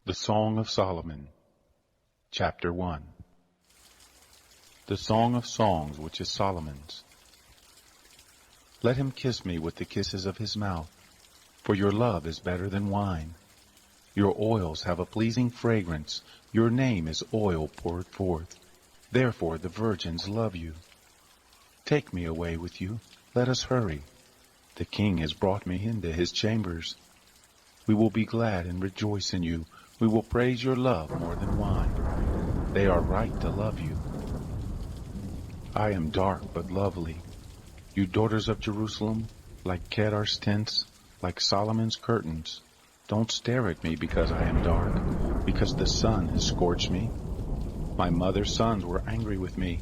The Song of Solomon, Chapter 1. The Song of Songs which is Solomon's. Let him kiss me with the kisses of his mouth, for your love is better than wine. Your oils have a pleasing fragrance, your name is oil poured forth. Therefore the virgins love you. Take me away with you, let us hurry. The king has brought me into his chambers. We will be glad and rejoice in you. We will praise your love more than wine. They are right to love you. I am dark but lovely. You daughters of Jerusalem, like Kedar's tents, like Solomon's curtains. Don't stare at me because I am dark, because the sun has scorched me. My mother's sons were angry with me.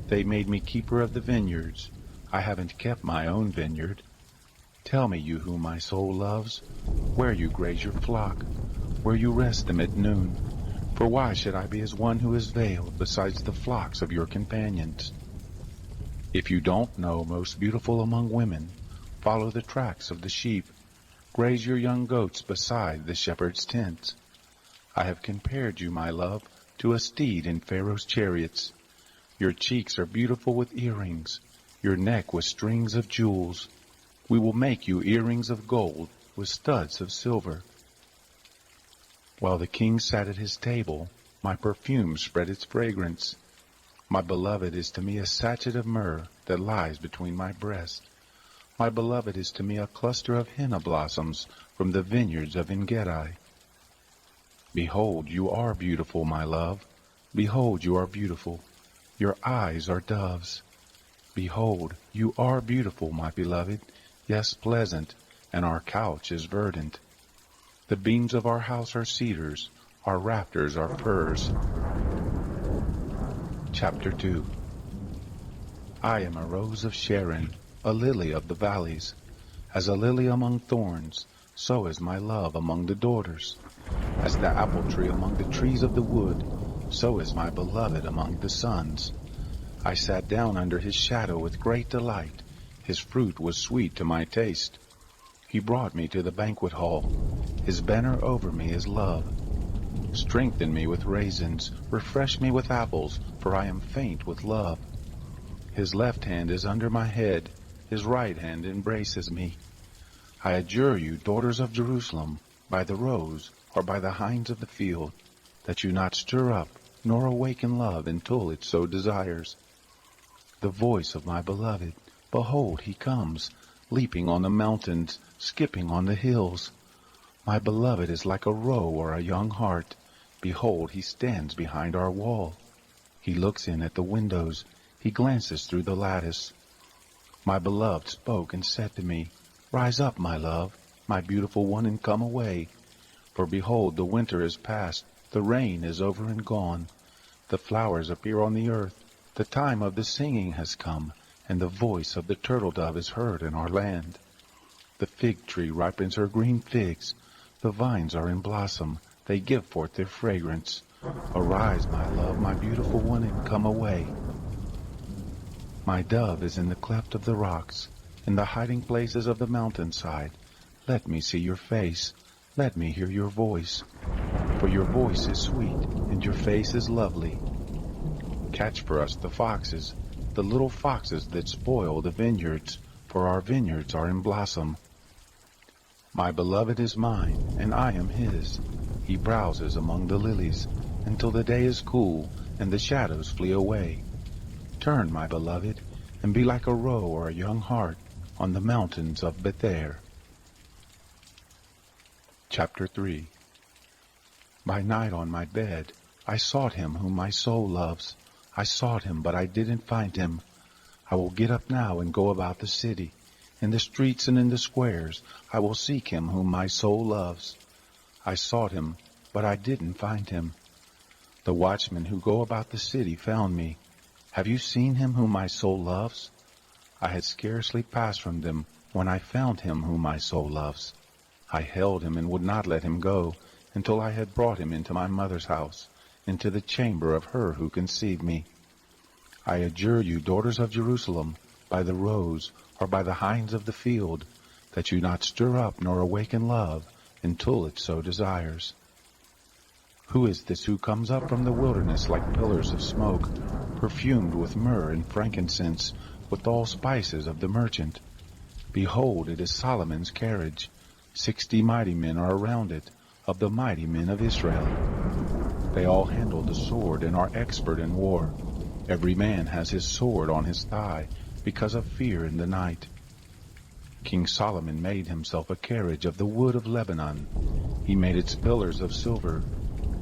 They made me keeper of the vineyards. I haven't kept my own vineyard. Tell me, you whom my soul loves, where you graze your flock, where you rest them at noon. For why should I be as one who is veiled besides the flocks of your companions? If you don't know, most beautiful among women, follow the tracks of the sheep. Graze your young goats beside the shepherd's tents. I have compared you, my love, to a steed in Pharaoh's chariots. Your cheeks are beautiful with earrings, your neck with strings of jewels. We will make you earrings of gold with studs of silver. While the king sat at his table, my perfume spread its fragrance. My beloved is to me a sachet of myrrh that lies between my breasts. My beloved is to me a cluster of henna blossoms from the vineyards of En-gedi. Behold, you are beautiful, my love. Behold, you are beautiful. Your eyes are doves. Behold, you are beautiful, my beloved, yes, pleasant, and our couch is verdant. The beams of our house are cedars, our rafters are firs. Chapter 2. I am a rose of Sharon, a lily of the valleys. As a lily among thorns, so is my love among the daughters. As the apple tree among the trees of the wood, so is my beloved among the sons. I sat down under his shadow with great delight. His fruit was sweet to my taste. He brought me to the banquet hall. His banner over me is love. Strengthen me with raisins, refresh me with apples, for I am faint with love. His left hand is under my head, his right hand embraces me. I adjure you, daughters of Jerusalem, by the roes or by the hinds of the field, that you not stir up nor awaken love until it so desires. The voice of my beloved, behold, he comes, leaping on the mountains, skipping on the hills. My beloved is like a roe or a young hart. Behold, he stands behind our wall. He looks in at the windows. He glances through the lattice. My beloved spoke and said to me, Rise up, my love, my beautiful one, and come away. For behold, the winter is past, the rain is over and gone. The flowers appear on the earth. The time of the singing has come, and the voice of the turtle dove is heard in our land. The fig tree ripens her green figs. The vines are in blossom. They give forth their fragrance. Arise, my love, my beautiful one, and come away. My dove is in the cleft of the rocks, in the hiding places of the mountainside. Let me see your face. Let me hear your voice. For your voice is sweet, and your face is lovely. Catch for us the foxes, the little foxes that spoil the vineyards, for our vineyards are in blossom. My beloved is mine, and I am his. He browses among the lilies, until the day is cool, and the shadows flee away. Turn, my beloved, and be like a roe or a young hart on the mountains of Bether. Chapter 3. By night on my bed, I sought him whom my soul loves. I sought him, but I didn't find him. I will get up now and go about the city. In the streets and in the squares, I will seek him whom my soul loves. I sought him, but I didn't find him. The watchmen who go about the city found me. Have you seen him whom my soul loves? I had scarcely passed from them when I found him whom my soul loves. I held him and would not let him go until I had brought him into my mother's house, into the chamber of her who conceived me. I adjure you, daughters of Jerusalem, by the roes or by the hinds of the field, that you not stir up nor awaken love until it so desires. Who is this who comes up from the wilderness like pillars of smoke, perfumed with myrrh and frankincense, with all spices of the merchant? Behold, it is Solomon's carriage. 60 mighty men are around it, of the mighty men of Israel. They all handle the sword and are expert in war. Every man has his sword on his thigh, because of fear in the night. King Solomon made himself a carriage of the wood of Lebanon. He made its pillars of silver,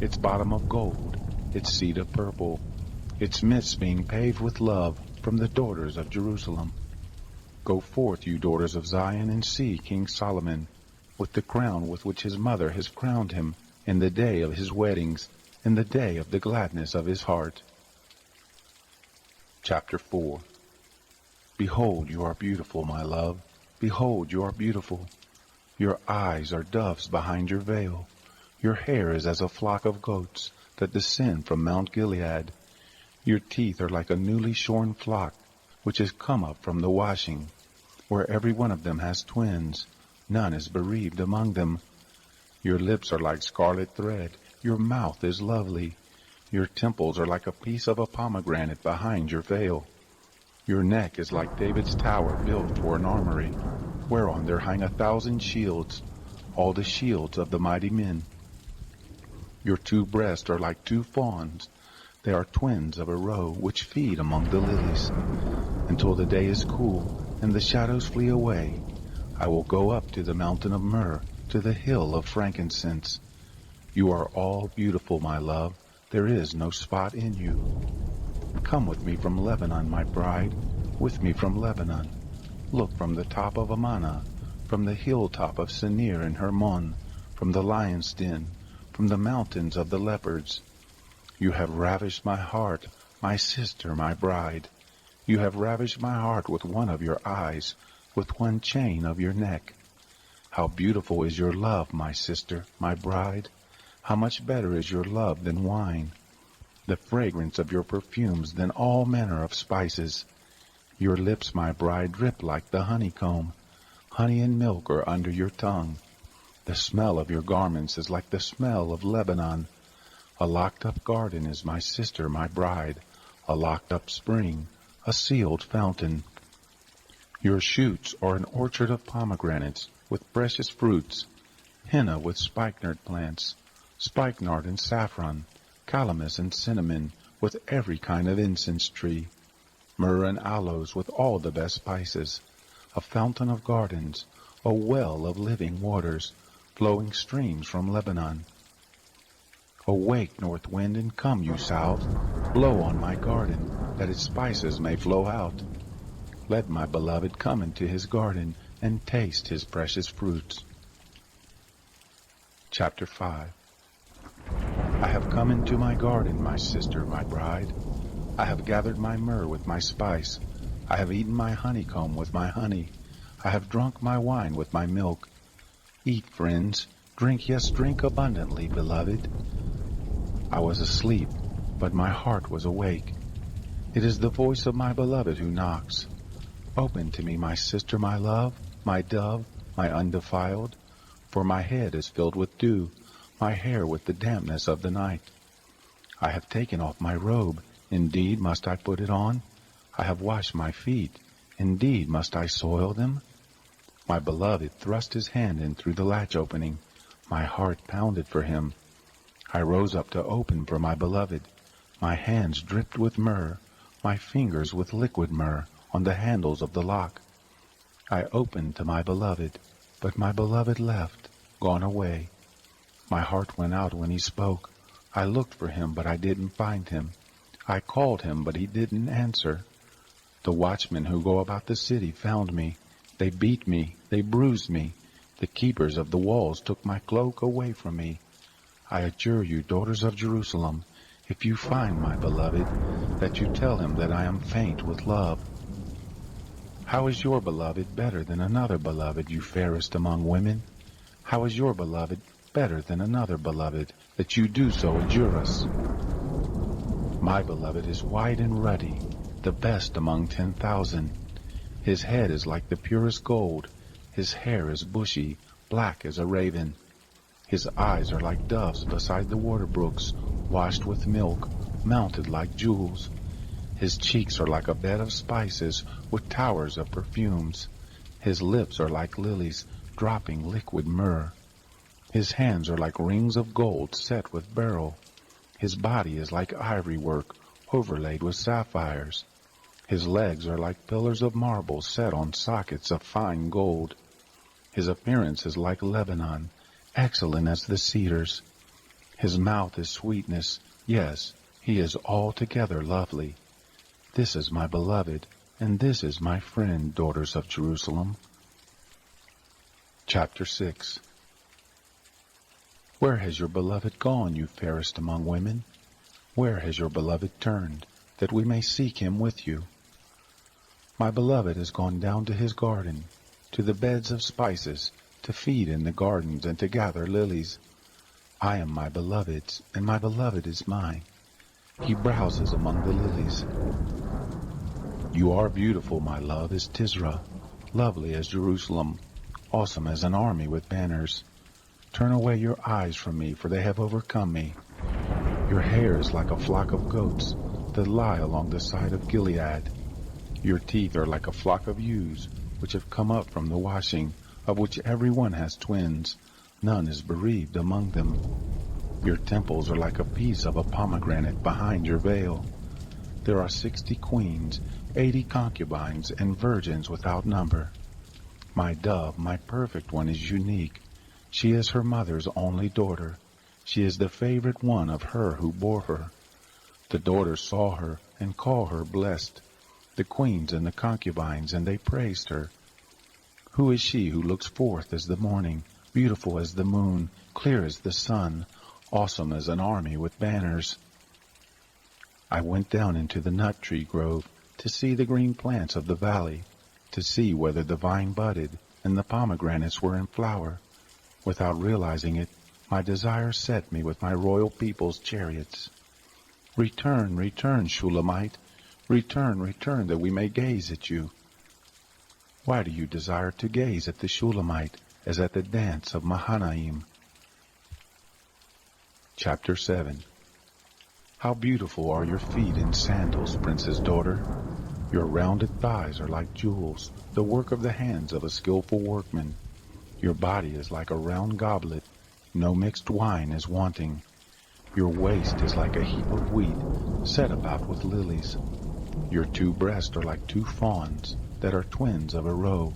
its bottom of gold, its seat of purple, its midst being paved with love from the daughters of Jerusalem. Go forth, you daughters of Zion, and see King Solomon, with the crown with which his mother has crowned him, in the day of his weddings, in the day of the gladness of his heart. Chapter 4. Behold, you are beautiful, my love. Behold, you are beautiful. Your eyes are doves behind your veil. Your hair is as a flock of goats that descend from Mount Gilead. Your teeth are like a newly shorn flock, which has come up from the washing, where every one of them has twins. None is bereaved among them. Your lips are like scarlet thread. Your mouth is lovely. Your temples are like a piece of a pomegranate behind your veil. Your neck is like David's tower built for an armory, whereon there hang 1,000 shields, all the shields of the mighty men. Your 2 breasts are like 2 fawns. They are twins of a roe, which feed among the lilies. Until the day is cool, and the shadows flee away, I will go up to the mountain of myrrh, to the hill of frankincense. You are all beautiful, my love. There is no spot in you. Come with me from Lebanon, my bride, with me from Lebanon. Look from the top of Amana, from the hilltop of Senir and Hermon, from the lion's den, from the mountains of the leopards. You have ravished my heart, my sister, my bride. You have ravished my heart with one of your eyes, with one chain of your neck. How beautiful is your love, my sister, my bride. How much better is your love than wine, the fragrance of your perfumes than all manner of spices. Your lips, my bride, drip like the honeycomb. Honey and milk are under your tongue. The smell of your garments is like the smell of Lebanon. A locked-up garden is my sister, my bride, a locked-up spring, a sealed fountain. Your shoots are an orchard of pomegranates with precious fruits, henna with spikenard plants, spikenard and saffron, calamus and cinnamon with every kind of incense tree, myrrh and aloes with all the best spices, a fountain of gardens, a well of living waters, flowing streams from Lebanon. Awake, north wind, and come, you south. Blow on my garden, that its spices may flow out. Let my beloved come into his garden and taste his precious fruits. Chapter 5. I have come into my garden, my sister, my bride. I have gathered my myrrh with my spice. I have eaten my honeycomb with my honey. I have drunk my wine with my milk. Eat, friends. Drink, yes, drink abundantly, beloved. I was asleep, but my heart was awake. It is the voice of my beloved who knocks. Open to me, my sister, my love, my dove, my undefiled, for my head is filled with dew, my hair with the dampness of the night. I have taken off my robe, indeed must I put it on? I have washed my feet, indeed must I soil them? My beloved thrust his hand in through the latch opening. My heart pounded for him. I rose up to open for my beloved. My hands dripped with myrrh, my fingers with liquid myrrh on the handles of the lock. I opened to my beloved, but my beloved left, gone away. My heart went out when he spoke. I looked for him, but I didn't find him. I called him, but he didn't answer. The watchmen who go about the city found me. They beat me, they bruised me. The keepers of the walls took my cloak away from me. I adjure you, daughters of Jerusalem, if you find my beloved, that you tell him that I am faint with love. How is your beloved better than another beloved, you fairest among women? How is your beloved better than another beloved, that you do so adjure us? My beloved is white and ruddy, the best among 10,000. His head is like the purest gold, his hair is bushy, black as a raven. His eyes are like doves beside the water brooks, washed with milk, mounted like jewels. His cheeks are like a bed of spices with towers of perfumes. His lips are like lilies, dropping liquid myrrh. His hands are like rings of gold set with beryl. His body is like ivory work, overlaid with sapphires. His legs are like pillars of marble set on sockets of fine gold. His appearance is like Lebanon, excellent as the cedars. His mouth is sweetness, yes, he is altogether lovely. This is my beloved, and this is my friend, daughters of Jerusalem. Chapter 6. Where has your beloved gone, you fairest among women? Where has your beloved turned, that we may seek him with you? My beloved has gone down to his garden, to the beds of spices, to feed in the gardens and to gather lilies. I am my beloved's, and my beloved is mine. He browses among the lilies. You are beautiful, my love, as Tisra, lovely as Jerusalem, awesome as an army with banners. Turn away your eyes from me, for they have overcome me. Your hair is like a flock of goats that lie along the side of Gilead. Your teeth are like a flock of ewes, which have come up from the washing, of which every one has twins. None is bereaved among them. Your temples are like a piece of a pomegranate behind your veil. There are 60 queens, 80 concubines, and virgins without number. My dove, my perfect one, is unique. She is her mother's only daughter. She is the favorite one of her who bore her. The daughters saw her and called her blessed, the queens and the concubines, and they praised her. Who is she who looks forth as the morning, beautiful as the moon, clear as the sun, awesome as an army with banners? I went down into the nut tree grove to see the green plants of the valley, to see whether the vine budded and the pomegranates were in flower. Without realizing it, my desire set me with my royal people's chariots. Return, return, Shulamite. Return, return, that we may gaze at you. Why do you desire to gaze at the Shulamite as at the dance of Mahanaim? Chapter 7. How beautiful are your feet in sandals, princess daughter. Your rounded thighs are like jewels, the work of the hands of a skillful workman. Your body is like a round goblet. No mixed wine is wanting. Your waist is like a heap of wheat, set about with lilies. Your 2 breasts are like 2 fawns, that are twins of a roe.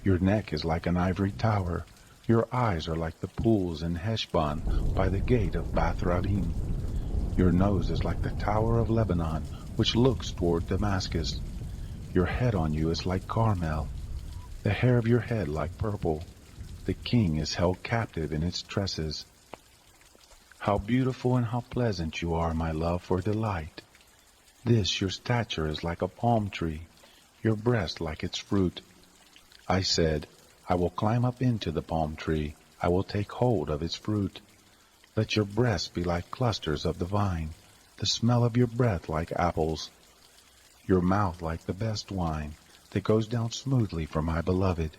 Your neck is like an ivory tower. Your eyes are like the pools in Heshbon by the gate of Bath-Ravim. Your nose is like the tower of Lebanon, which looks toward Damascus. Your head on you is like Carmel, the hair of your head like purple. The king is held captive in its tresses. How beautiful and how pleasant you are, my love, for delight. This your stature is like a palm tree, your breast like its fruit. I said, I will climb up into the palm tree, I will take hold of its fruit. Let your breasts be like clusters of the vine, the smell of your breath like apples. Your mouth like the best wine, that goes down smoothly for my beloved,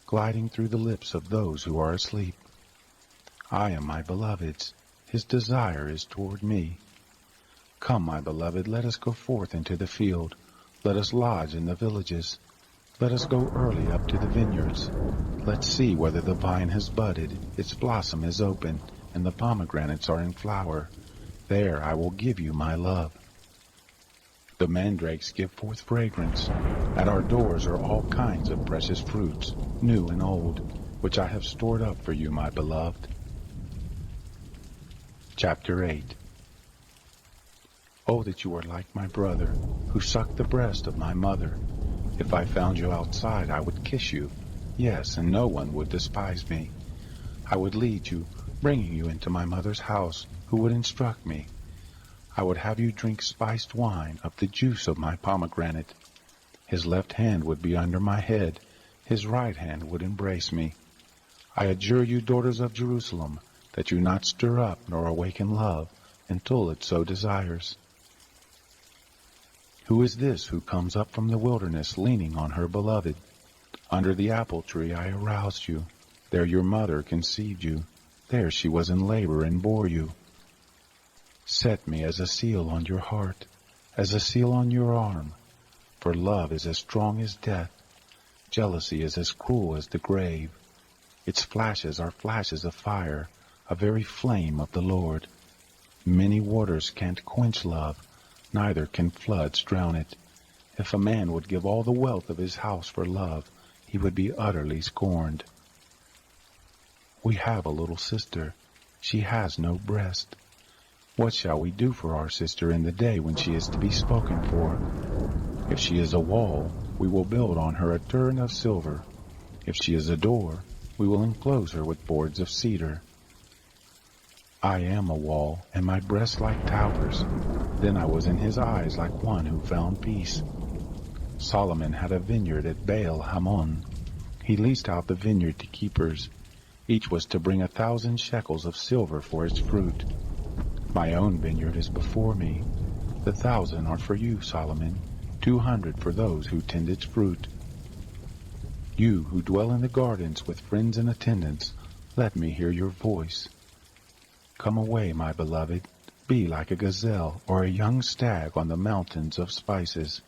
gliding through the lips of those who are asleep. I am my beloved's, his desire is toward me. Come, my beloved, let us go forth into the field. Let us lodge in the villages. Let us go early up to the vineyards. Let's see whether the vine has budded, its blossom is open, and the pomegranates are in flower. There I will give you my love. The mandrakes give forth fragrance. At our doors are all kinds of precious fruits, new and old, which I have stored up for you, my beloved. Chapter 8. Oh, that you were like my brother, who sucked the breast of my mother. If I found you outside, I would kiss you. Yes, and no one would despise me. I would lead you, bringing you into my mother's house, who would instruct me. I would have you drink spiced wine of the juice of my pomegranate. His left hand would be under my head, his right hand would embrace me. I adjure you, daughters of Jerusalem, that you not stir up nor awaken love until it so desires. Who is this who comes up from the wilderness leaning on her beloved? Under the apple tree I aroused you. There your mother conceived you. There she was in labor and bore you. Set me as a seal on your heart, as a seal on your arm, for love is as strong as death, jealousy is as cruel as the grave. Its flashes are flashes of fire, a very flame of the Lord. Many waters can't quench love, neither can floods drown it. If a man would give all the wealth of his house for love, he would be utterly scorned. We have a little sister. She has no breast. What shall we do for our sister in the day when she is to be spoken for? If she is a wall, we will build on her a turret of silver. If she is a door, we will enclose her with boards of cedar. I am a wall, and my breast like towers. Then I was in his eyes like one who found peace. Solomon had a vineyard at Baal Hamon. He leased out the vineyard to keepers. Each was to bring 1,000 shekels of silver for its fruit. My own vineyard is before me. The 1,000 are for you, Solomon, 200 for those who tend its fruit. You who dwell in the gardens with friends and attendants, let me hear your voice. Come away, my beloved, be like a gazelle or a young stag on the mountains of spices.